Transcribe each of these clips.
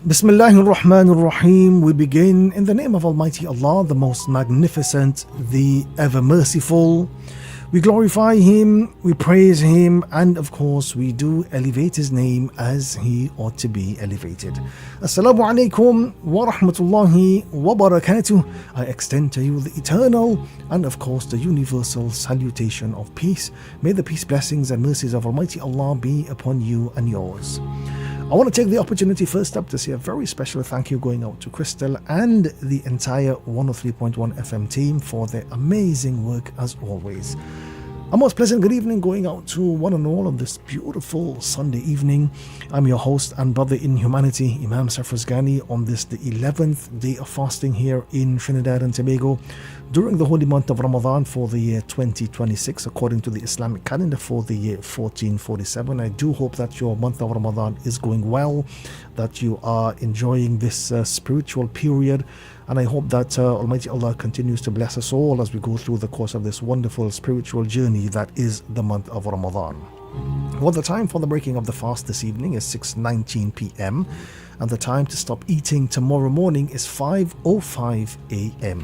Bismillahir Rahmanir Rahim. We begin in the name of Almighty Allah, the most magnificent, the ever merciful. We glorify Him, we praise Him, and of course we do elevate His name as He ought to be elevated. Assalamu alaikum wa rahmatullahi wa barakatuh. I extend to you the eternal and of course the universal salutation of peace. May the peace, blessings and mercies of Almighty Allah be upon you and yours. I want to take the opportunity first up to say a very special thank you going out to Crystal and the entire 103.1 FM team for their amazing work as always. A most pleasant good evening going out to one and all on this beautiful Sunday evening. I'm your host and brother in humanity, Imam Ghani, on this the 11th day of fasting here in Trinidad and Tobago during the holy month of Ramadan for the year 2026 according to the Islamic calendar for the year 1447. I do hope that your month of Ramadan is going well, that you are enjoying this spiritual period, and I hope that Almighty Allah continues to bless us all as we go through the course of this wonderful spiritual journey that is the month of Ramadan. Well, the time for the breaking of the fast this evening is 6:19 p.m. and the time to stop eating tomorrow morning is 5:05 a.m.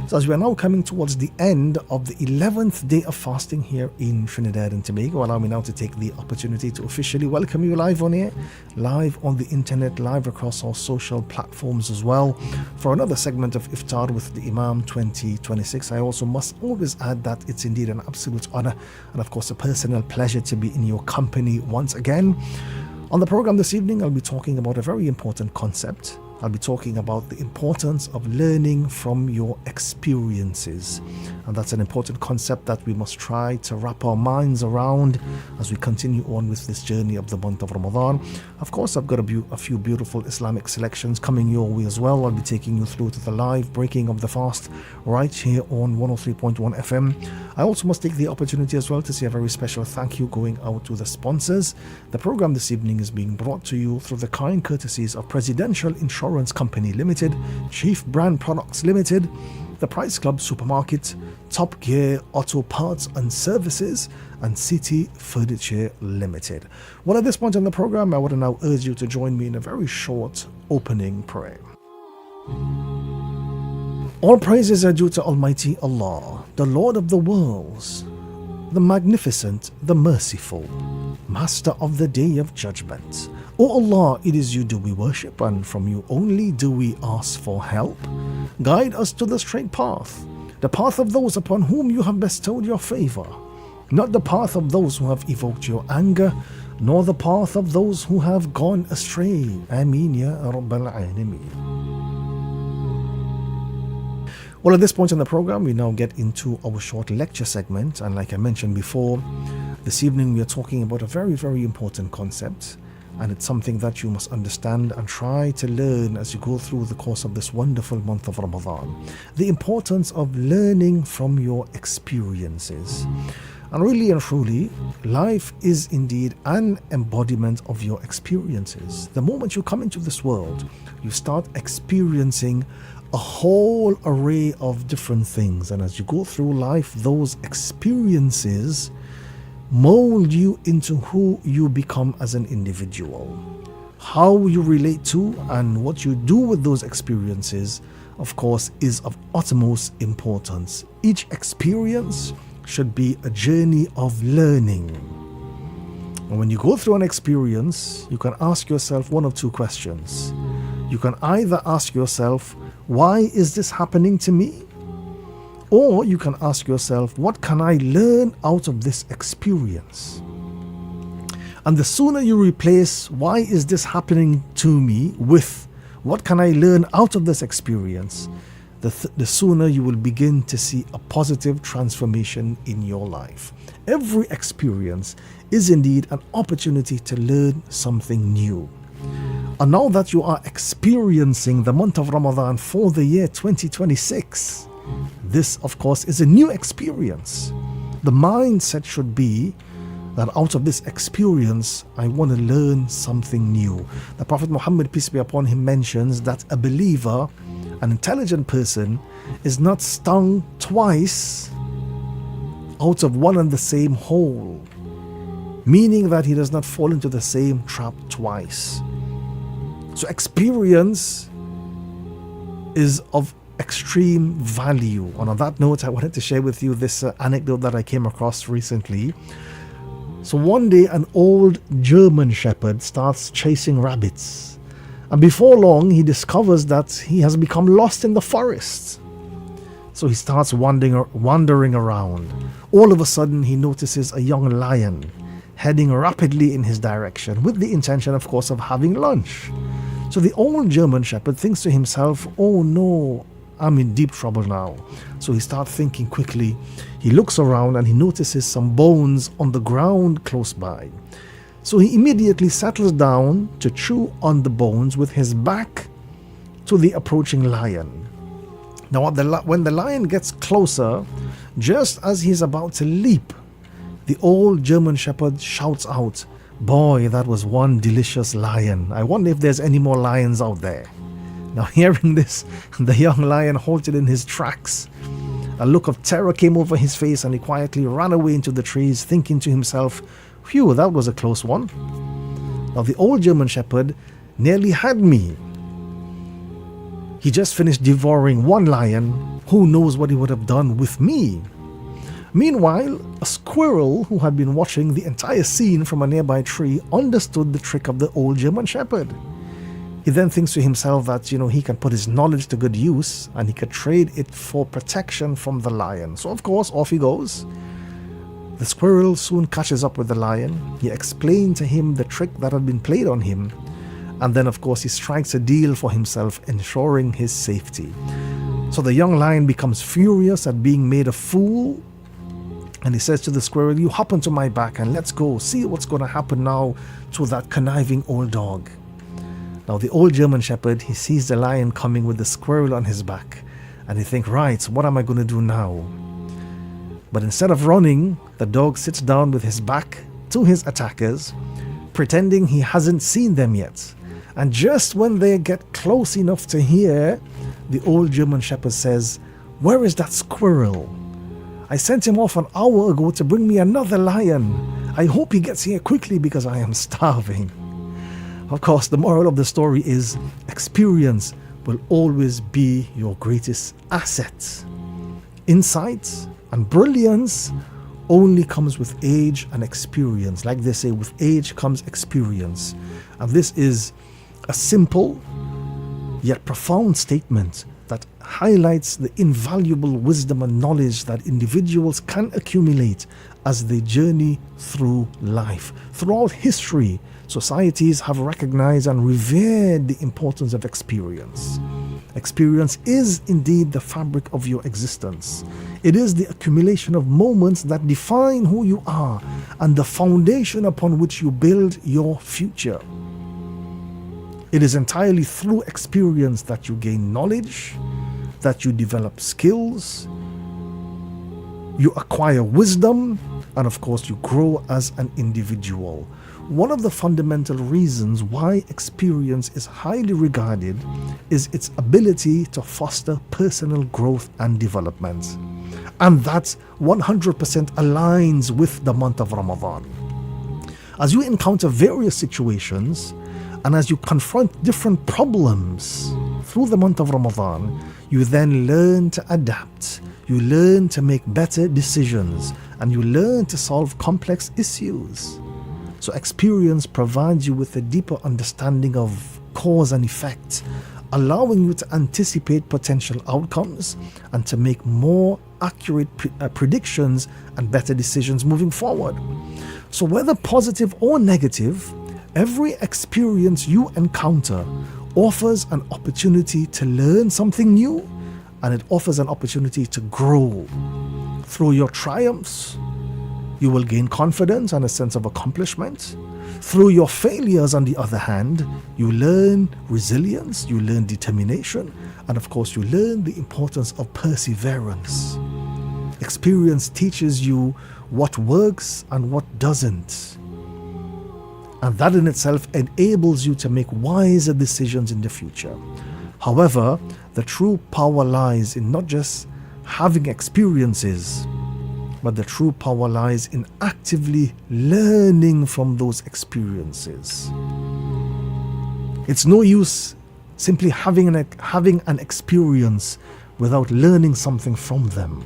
So as we are now coming towards the end of the 11th day of fasting here in Trinidad and Tobago, allow me now to take the opportunity to officially welcome you live on air, live on the internet, live across our social platforms as well for another segment of Iftaar with the Imam 2026. I also must always add that it's indeed an absolute honor and of course a personal pleasure to be in your company once again. On the program this evening, I'll be talking about a very important concept. I'll be talking about the importance of learning from your experiences. And that's an important concept that we must try to wrap our minds around as we continue on with this journey of the month of Ramadan. Of course, I've got a few beautiful Islamic selections coming your way as well. I'll be taking you through to the live breaking of the fast right here on 103.1 FM. I also must take the opportunity as well to say a very special thank you going out to the sponsors. The program this evening is being brought to you through the kind courtesies of Presidential Insurance Company Limited, Chief Brand Products Limited, the Price Club Supermarket, Top Gear Auto Parts and Services, and City Furniture Limited. Well, at this point in the program, I would now urge you to join me in a very short opening prayer. All praises are due to Almighty Allah, the Lord of the worlds, the magnificent, the merciful, Master of the Day of Judgment. O Allah, it is you do we worship, and from you only do we ask for help. Guide us to the straight path, the path of those upon whom you have bestowed your favor, not the path of those who have evoked your anger, nor the path of those who have gone astray. Ameen ya Rabbal Alameen. Well, at this point in the program, we now get into our short lecture segment. And like I mentioned before, this evening we are talking about a very, very important concept. And it's something that you must understand and try to learn as you go through the course of this wonderful month of Ramadan. The importance of learning from your experiences. And really and truly, life is indeed an embodiment of your experiences. The moment you come into this world, you start experiencing a whole array of different things, and as you go through life, those experiences mold you into who you become as an individual. How you relate to and what you do with those experiences, of course, is of utmost importance. Each experience should be a journey of learning. And when you go through an experience, you can ask yourself one of two questions. You can either ask yourself, why is this happening to me? Or you can ask yourself, what can I learn out of this experience? And the sooner you replace, why is this happening to me, with what can I learn out of this experience, the sooner you will begin to see a positive transformation in your life. Every experience is indeed an opportunity to learn something new. And now that you are experiencing the month of Ramadan for the year 2026, this of course is a new experience. The mindset should be that out of this experience, I want to learn something new. The Prophet Muhammad, peace be upon him, mentions that a believer, an intelligent person, is not stung twice out of one and the same hole, meaning that he does not fall into the same trap twice. So experience is of extreme value. And on that note, I wanted to share with you this anecdote that I came across recently. So one day, an old German shepherd starts chasing rabbits. And before long, he discovers that he has become lost in the forest. So he starts wandering around. All of a sudden, he notices a young lion heading rapidly in his direction, with the intention, of course, of having lunch. So the old German shepherd thinks to himself, oh no, I'm in deep trouble now. So he starts thinking quickly. He looks around and he notices some bones on the ground close by. So he immediately settles down to chew on the bones with his back to the approaching lion. Now, when the lion gets closer, just as he's about to leap, the old German shepherd shouts out, boy, that was one delicious lion. I wonder if there's any more lions out there. Now, hearing this, the young lion halted in his tracks. A look of terror came over his face and he quietly ran away into the trees, thinking to himself, phew, that was a close one. Now, the old German shepherd nearly had me. He just finished devouring one lion. Who knows what he would have done with me? Meanwhile, a squirrel who had been watching the entire scene from a nearby tree understood the trick of the old German shepherd. He then thinks to himself that, he can put his knowledge to good use and he could trade it for protection from the lion. So, of course, off he goes. The squirrel soon catches up with the lion. He explained to him the trick that had been played on him. And then, of course, he strikes a deal for himself, ensuring his safety. So the young lion becomes furious at being made a fool. And he says to the squirrel, you hop onto my back and let's go. See what's going to happen now to that conniving old dog. Now the old German shepherd, he sees the lion coming with the squirrel on his back. And he thinks, right, what am I going to do now? But instead of running, the dog sits down with his back to his attackers, pretending he hasn't seen them yet. And just when they get close enough to hear, the old German shepherd says, where is that squirrel? I sent him off an hour ago to bring me another lion. I hope he gets here quickly because I am starving. Of course, the moral of the story is experience will always be your greatest asset. Insight and brilliance only comes with age and experience. Like they say, with age comes experience. And this is a simple yet profound statement that highlights the invaluable wisdom and knowledge that individuals can accumulate as they journey through life. Throughout history, societies have recognized and revered the importance of experience. Experience is indeed the fabric of your existence. It is the accumulation of moments that define who you are and the foundation upon which you build your future. It is entirely through experience that you gain knowledge, that you develop skills, you acquire wisdom, and of course you grow as an individual. One of the fundamental reasons why experience is highly regarded is its ability to foster personal growth and development. And that 100% aligns with the month of Ramadan. As you encounter various situations, and as you confront different problems through the month of Ramadan, you then learn to adapt, you learn to make better decisions, and you learn to solve complex issues. So experience provides you with a deeper understanding of cause and effect, allowing you to anticipate potential outcomes and to make more accurate predictions and better decisions moving forward. So whether positive or negative, every experience you encounter offers an opportunity to learn something new, and it offers an opportunity to grow. Through your triumphs, you will gain confidence and a sense of accomplishment. Through your failures, on the other hand, you learn resilience, you learn determination, and of course you learn the importance of perseverance. Experience teaches you what works and what doesn't. And that in itself enables you to make wiser decisions in the future. However, the true power lies in not just having experiences, but the true power lies in actively learning from those experiences. It's no use simply having an experience without learning something from them.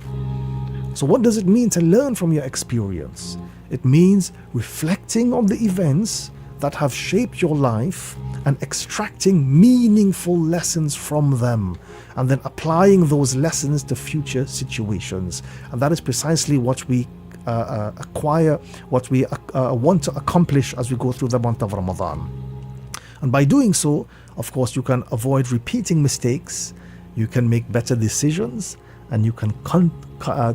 So what does it mean to learn from your experience? It means reflecting on the events that have shaped your life and extracting meaningful lessons from them, and then applying those lessons to future situations. And that is precisely what we acquire, what we want to accomplish as we go through the month of Ramadan. And by doing so, of course, you can avoid repeating mistakes, you can make better decisions, and you can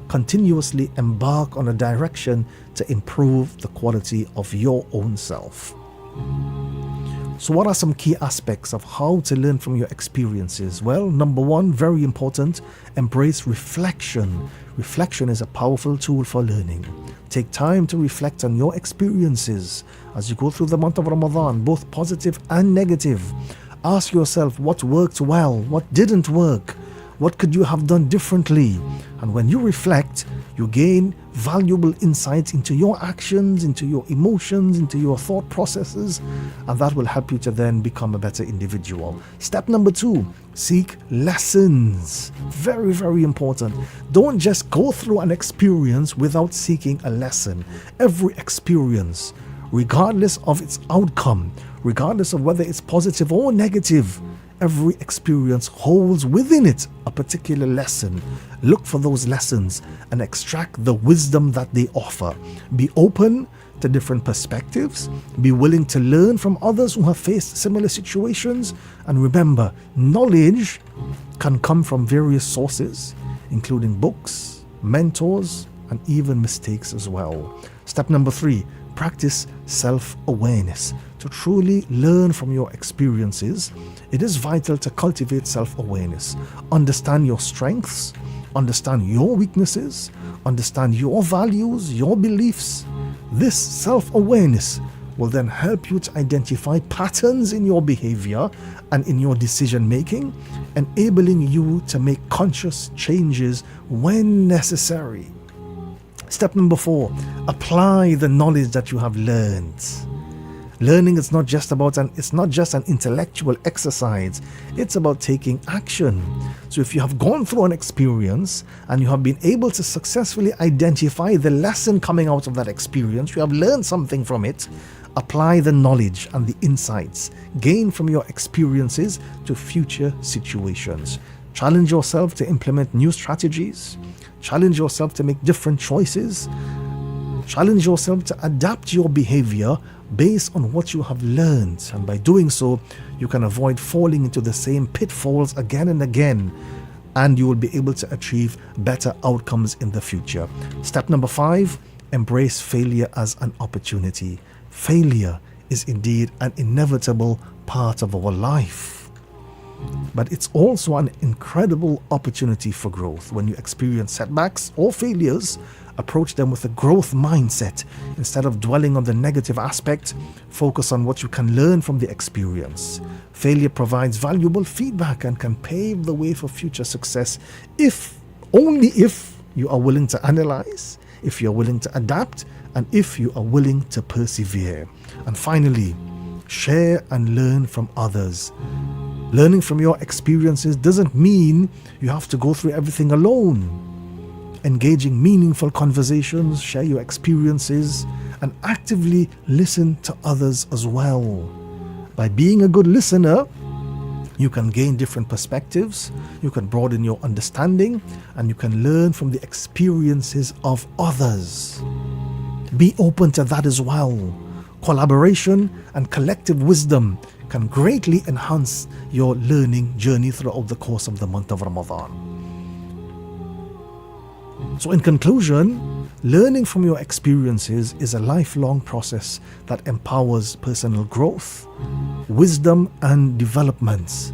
continuously embark on a direction to improve the quality of your own self. So what are some key aspects of how to learn from your experiences? Well, number one, very important, embrace reflection. Reflection is a powerful tool for learning. Take time to reflect on your experiences as you go through the month of Ramadan, both positive and negative. Ask yourself what worked well, what didn't work, what could you have done differently? And when you reflect, you gain valuable insights into your actions, into your emotions, into your thought processes, and that will help you to then become a better individual. Step number two, seek lessons. Very, very important. Don't just go through an experience without seeking a lesson. Every experience, regardless of its outcome, regardless of whether it's positive or negative, every experience holds within it a particular lesson. Look for those lessons and extract the wisdom that they offer. Be open to different perspectives. Be willing to learn from others who have faced similar situations. And remember, knowledge can come from various sources, including books, mentors, and even mistakes as well. Step number three, practice self-awareness. To truly learn from your experiences, it is vital to cultivate self-awareness. Understand your strengths, understand your weaknesses, understand your values, your beliefs. This self-awareness will then help you to identify patterns in your behavior and in your decision making, enabling you to make conscious changes when necessary. Step number four, apply the knowledge that you have learned. Learning is not just an intellectual exercise, it's about taking action. So if you have gone through an experience and you have been able to successfully identify the lesson coming out of that experience, you have learned something from it, apply the knowledge and the insights gained from your experiences to future situations. Challenge yourself to implement new strategies. Challenge yourself to make different choices. Challenge yourself to adapt your behavior based on what you have learned. And by doing so, you can avoid falling into the same pitfalls again and again, and you will be able to achieve better outcomes in the future. Step number five, embrace failure as an opportunity. Failure is indeed an inevitable part of our life, but it's also an incredible opportunity for growth. When you experience setbacks or failures, approach them with a growth mindset. Instead of dwelling on the negative aspect, focus on what you can learn from the experience. Failure provides valuable feedback and can pave the way for future success only if you are willing to analyze, if you're willing to adapt, and if you are willing to persevere. And finally, share and learn from others. Learning from your experiences doesn't mean you have to go through everything alone. Engaging meaningful conversations, share your experiences, and actively listen to others as well. By being a good listener, you can gain different perspectives, you can broaden your understanding, and you can learn from the experiences of others. Be open to that as well. Collaboration and collective wisdom can greatly enhance your learning journey throughout the course of the month of Ramadan. So in conclusion, learning from your experiences is a lifelong process that empowers personal growth, wisdom, and development.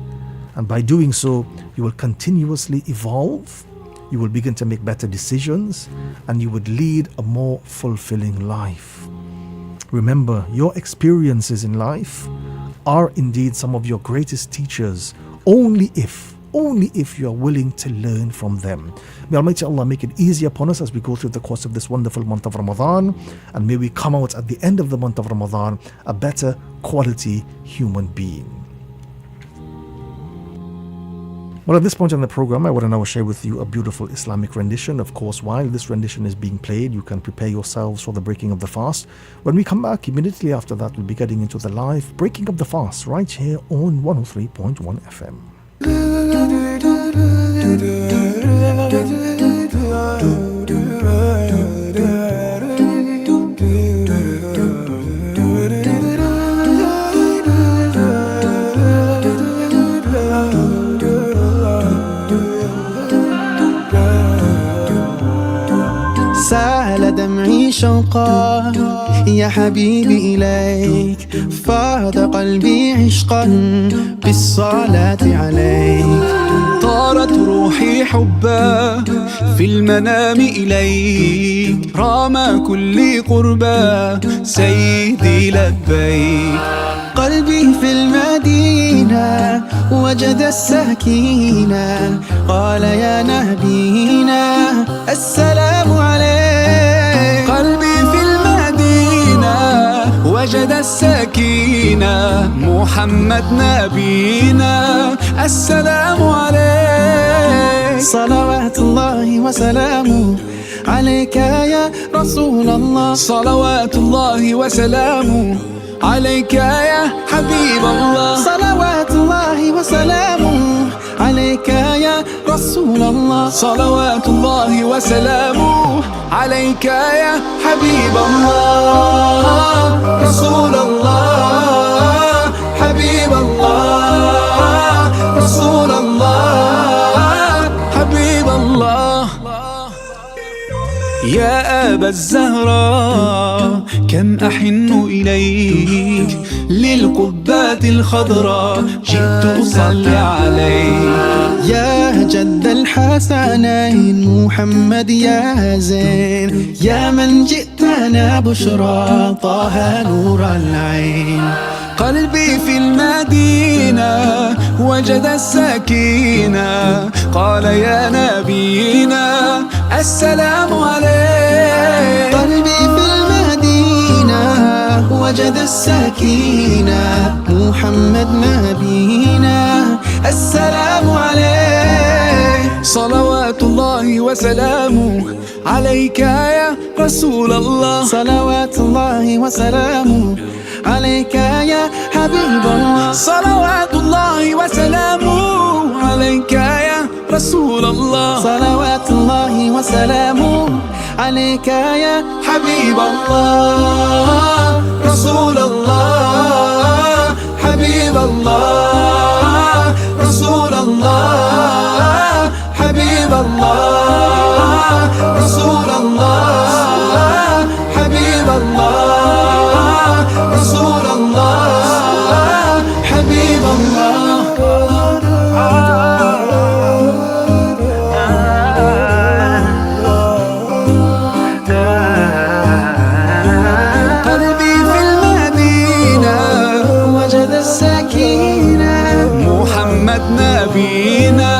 And by doing so, you will continuously evolve, you will begin to make better decisions, and you would lead a more fulfilling life. Remember, your experiences in life are indeed some of your greatest teachers, only if you are willing to learn from them. May Almighty Allah make it easy upon us as we go through the course of this wonderful month of Ramadan, and may we come out at the end of the month of Ramadan a better quality human being. Well, at this point in the program, I want to now share with you a beautiful Islamic rendition. Of course, while this rendition is being played, you can prepare yourselves for the breaking of the fast. When we come back, immediately after that, we'll be getting into the live breaking of the fast right here on 103.1 FM. سال دمعي شوقا يا حبيبي إليك، فاض قلبي عشقا بالصلاة عليك. طارت روحي حبا في المنام إليك، رام كل قربا سيدي لبيك. قلبي في المدينة وجد السكينة، قال يا نبينا السلام عليك. قلبي في المدينة وجد السكينة، محمد نبينا السلام عليك. صلوات الله وسلامه عليك يا رسول الله، صلوات الله وسلامه عليك يا حبيب الله. صلوات الله وسلامه عليك يا رسول الله، صلوات الله وسلامه عليك يا حبيب الله. رسول الله حبيب الله، رسول الله حبيب الله. يا أبا الزهراء كم أحن إليك، للقبات الخضراء جئت أصلي عليك. يا جد الحسنين محمد يا زين، يا من جئتنا بشرى طه نور العين. قلبي في المدينة وجد السكينة، قال يا نبينا السلام عليك. قلبي في المدينة وجد السكينة، محمد نبينا السلام عليك. صلوات الله وسلامه عليك يا رسول الله، صلوات الله وسلامه عليك يا حبيب الله. صلوات الله وسلامه عليك يا رسول الله، صلوات الله وسلامه عليك يا حبيب الله. رسول الله حبيب الله، رسول الله حبيب الله، رسول الله حبيب الله، رسول الله حبيب الله. قلبي في المدينة وجد السكينة، محمد نبينا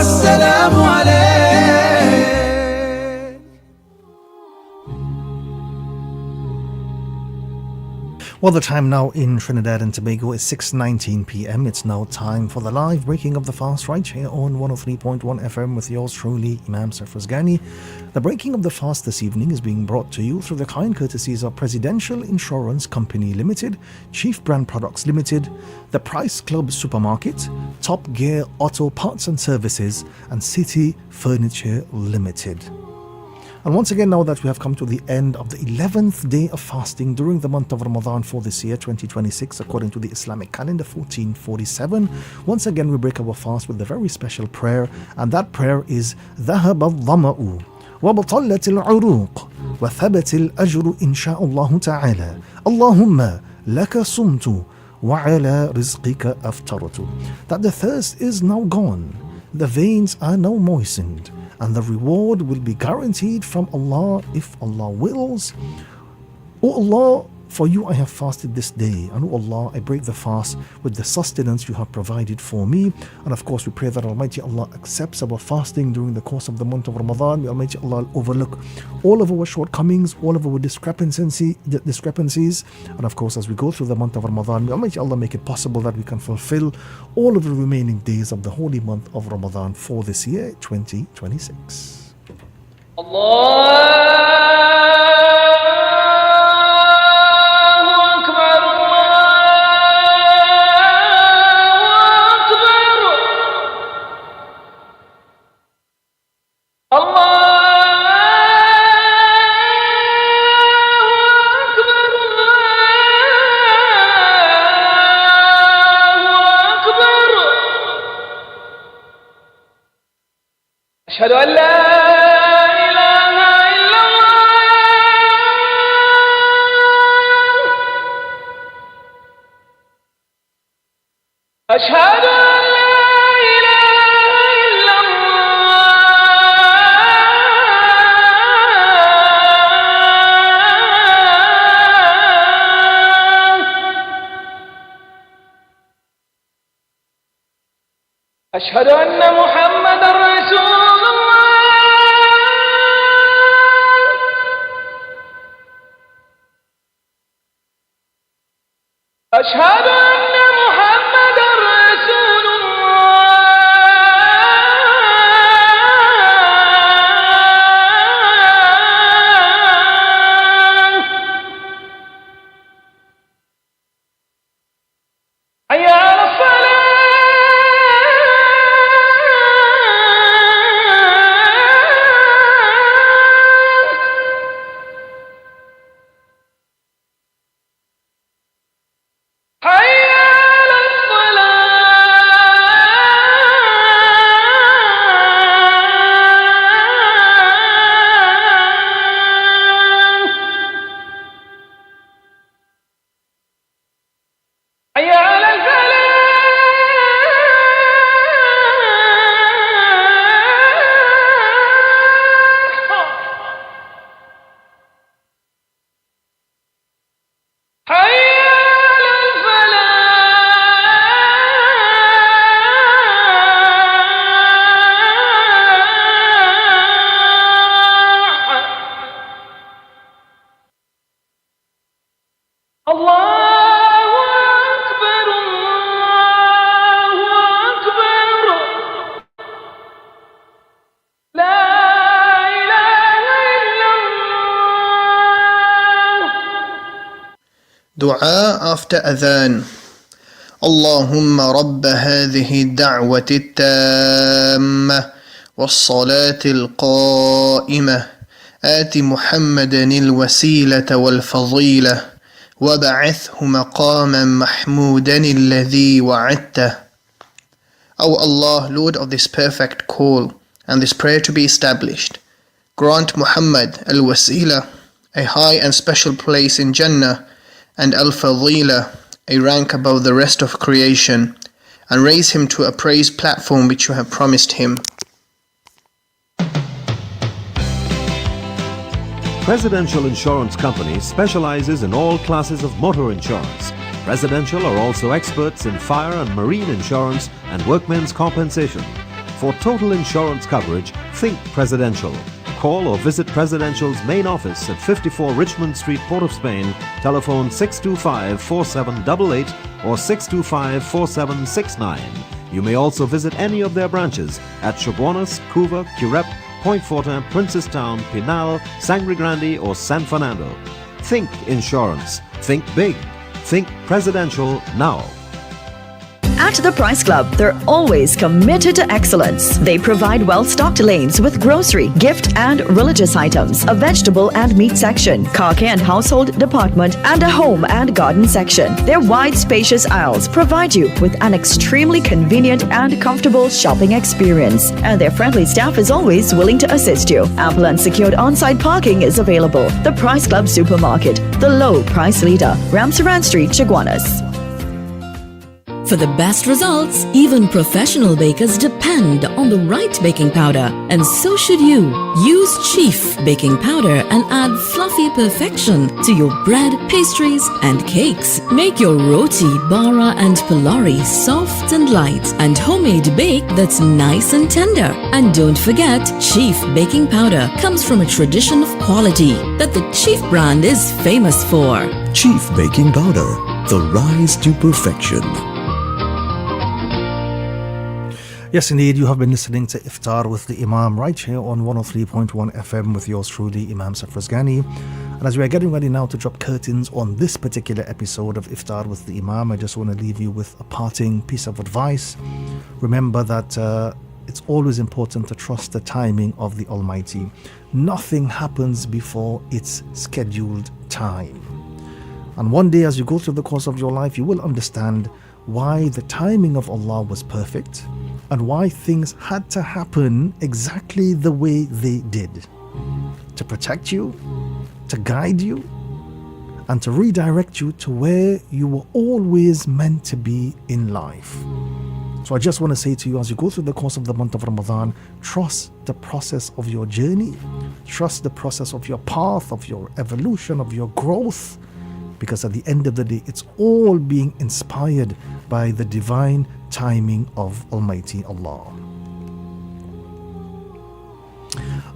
السلام عليك. Well, the time now in Trinidad and Tobago is 6:19 p.m. It's now time for the live breaking of the fast right here on 103.1 FM with yours truly, Imam Gani. The breaking of the fast this evening is being brought to you through the kind courtesies of Presidential Insurance Company Limited, Chief Brand Products Limited, the Price Club Supermarket, Top Gear Auto Parts and Services, and City Furniture Limited. And once again, now that we have come to the end of the 11th day of fasting during the month of Ramadan for this year, 2026, according to the Islamic calendar, 1447, once again we break our fast with a very special prayer, and that prayer is ذهب الظمأ وبطلت العروق وثبت الأجر إن شاء الله تعالى اللهم لك صمت وعلى رزقك أفطرت. That the thirst is now gone, the veins are now moistened, and the reward will be guaranteed from Allah if Allah wills. O Allah, For you I have fasted this day, and O Allah, I break the fast with the sustenance you have provided for me. And of course, we pray that Almighty Allah accepts our fasting during the course of the month of Ramadan. May Almighty Allah overlook all of our shortcomings, all of our discrepancies. And of course, as we go through the month of Ramadan, may Almighty Allah make it possible that we can fulfill all of the remaining days of the holy month of Ramadan for this year, 2026. Allah أشهد أن لا إله إلا الله أشهد أن لا إله إلا الله أشهد أن محمدا رسول أشهد أن محمدا رسول الله حي على الصلاة Dua after adhan. اللهم رب هذه الدعوة التامة والصلاة القائمة آت محمدا الوسيلة والفضيلة وبعثه مقاما محمودا الذي وعدته. O Allah, Lord of this perfect call and this prayer to be established, grant Muhammad al-Wasila a high and special place in Jannah and al-Fadila a rank above the rest of creation, and raise him to a praise platform which you have promised him. Presidential Insurance Company specializes in all classes of motor insurance. Presidential are also experts in fire and marine insurance and workmen's compensation. For total insurance coverage, think Presidential. Call or visit Presidential's main office at 54 Richmond Street, Port of Spain. Telephone 625-4788 or 625-4769. You may also visit any of their branches at Chaguanas, Couva, Curep, Point Fortin, Princestown, Pinal, Sangre Grande or San Fernando. Think insurance. Think big. Think Presidential now. At the Price Club, they're always committed to excellence. They provide well-stocked lanes with grocery, gift and religious items, a vegetable and meat section, car care and household department, and a home and garden section. Their wide, spacious aisles provide you with an extremely convenient and comfortable shopping experience. And their friendly staff is always willing to assist you. Ample and secured on-site parking is available. The Price Club Supermarket, the low price leader, Ramsaran Street, Chaguanas. For the best results, even professional bakers depend on the right baking powder, and so should you. Use Chief baking powder and add fluffy perfection to your bread, pastries, and cakes. Make your roti, bara, and pilari soft and light, and homemade bake that's nice and tender. And don't forget, Chief baking powder comes from a tradition of quality that the Chief brand is famous for. Chief baking powder, the rise to perfection. Yes, indeed, you have been listening to Iftar with the Imam right here on 103.1 FM with yours truly, Imam Safrazgani. And as we are getting ready now to drop curtains on this particular episode of Iftar with the Imam, I just want to leave you with a parting piece of advice. Remember that it's always important to trust the timing of the Almighty. Nothing happens before its scheduled time. And one day as you go through the course of your life, you will understand why the timing of Allah was perfect and why things had to happen exactly the way they did. To protect you, to guide you, and to redirect you to where you were always meant to be in life. So I just want to say to you, as you go through the course of the month of Ramadan, trust the process of your journey, trust the process of your path, of your evolution, of your growth, because at the end of the day, it's all being inspired by the divine timing of Almighty Allah.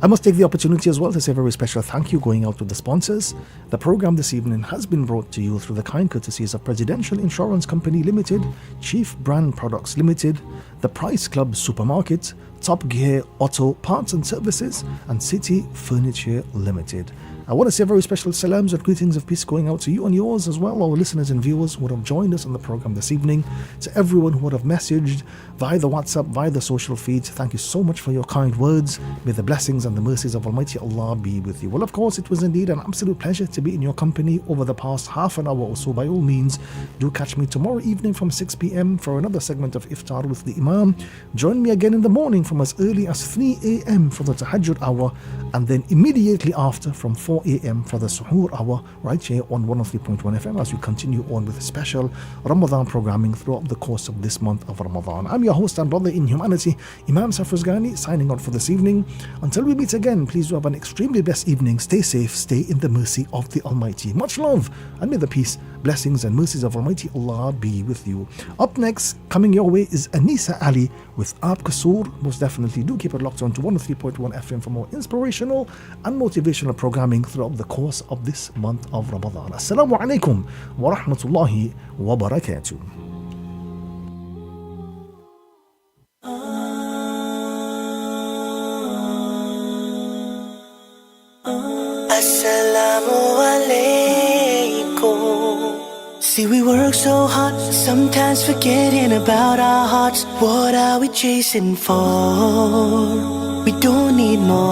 I must take the opportunity as well to say a very special thank you going out to the sponsors. The program this evening has been brought to you through the kind courtesies of Presidential Insurance Company Limited, Chief Brand Products Limited, The Price Club Supermarket, Top Gear Auto Parts and Services, and City Furniture Limited. I want to say a very special salams and greetings of peace going out to you and yours as well, our listeners and viewers who would have joined us on the program this evening, to everyone who would have messaged via the WhatsApp, via the social feeds. Thank you so much for your kind words. May the blessings and the mercies of Almighty Allah be with you. Well, of course, it was indeed an absolute pleasure to be in your company over the past half an hour or so. By all means, do catch me tomorrow evening from 6 p.m. for another segment of Iftar with the Imam. Join me again in the morning from as early as 3 a.m. for the Tahajjud hour, and then immediately after from 4 a.m. for the Suhoor hour right here on 103.1 FM as we continue on with special Ramadan programming throughout the course of this month of Ramadan. I'm your host and brother in humanity, Imam Safrazgani, signing out for this evening. Until we meet again, please do have an extremely blessed evening. Stay safe, stay in the mercy of the Almighty. Much love, and may the peace, blessings and mercies of Almighty Allah be with you. Up next, coming your way, is Anisa Ali with Aap Kasoor. Most definitely do keep it locked on to 103.1 FM for more inspirational and motivational programming throughout the course of this month of Ramadan. Assalamu alaikum wa rahmatullahi wa barakatuh. Assalamu alaikum. See, we work so hard, sometimes forgetting about our hearts. What are we chasing for? We don't need more.